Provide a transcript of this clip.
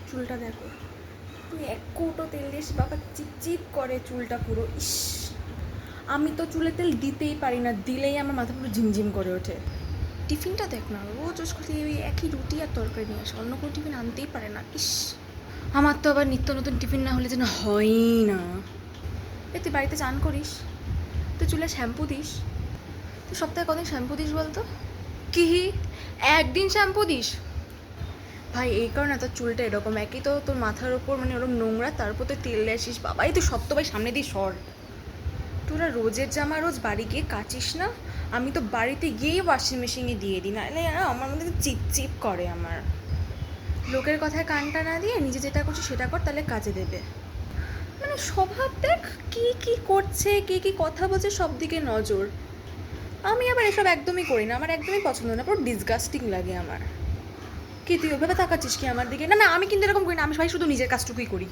চুলটা দেখো, তুই এক কৌটো তেল দিস বাবা, চিপচিপ করে চুলটা পুরো। ইস, আমি তো চুলে তেল দিতেই পারি না, দিলেই আমার মাথা পুরো ঝিমঝিম করে ওঠে। টিফিনটা দেখ না, রোজ রোজ খালি ওই একই রুটি আর তরকারি নিয়ে আসে, অন্য কোনো টিফিন আনতেই পারে না। ইস, আমার তো আবার নিত্য নতুন টিফিন না হলে যেন হয়ই না। এ তুই বাড়িতে চান করিস? তুই চুলে শ্যাম্পু দিস? তুই সপ্তাহে কদিন শ্যাম্পু দিস বলতো? কি, একদিন শ্যাম্পু দিস? ভাই এই কারণে তোর চুলটা এরকম, একই তো তোর মাথার ওপর মানে ওরকম নোংরা, তারপর তুই তেল দিয়ে আসিস। বাবাই তুই সব তো ভাই সামনে দিয়ে সর। তোরা রোজের জামা রোজ বাড়ি গিয়ে কাচিস না? আমি তো বাড়িতে গিয়েই ওয়াশিং মেশিনে দিয়ে দিই, নাহলে আমার মধ্যে চিপচিপ করে আমার। লোকের কথায় কানটা না দিয়ে নিজে যেটা করছি সেটা কর, তাহলে কাজে দেবে। মানে স্বভাব দেখ, কি কি করছে, কে কি কথা বলছে, সব দিকে নজর। আমি আবার এসব একদমই করি না, আমার একদমই পছন্দ না, পুরো ডিসগাস্টিং লাগে আমার। কি তুই ওভাবে তাকাচ্ছিস কি আমার দিকে? না না, আমি কিন্তু এরকম করি না, আমি ভাই শুধু নিজের কাজটুকুই করি।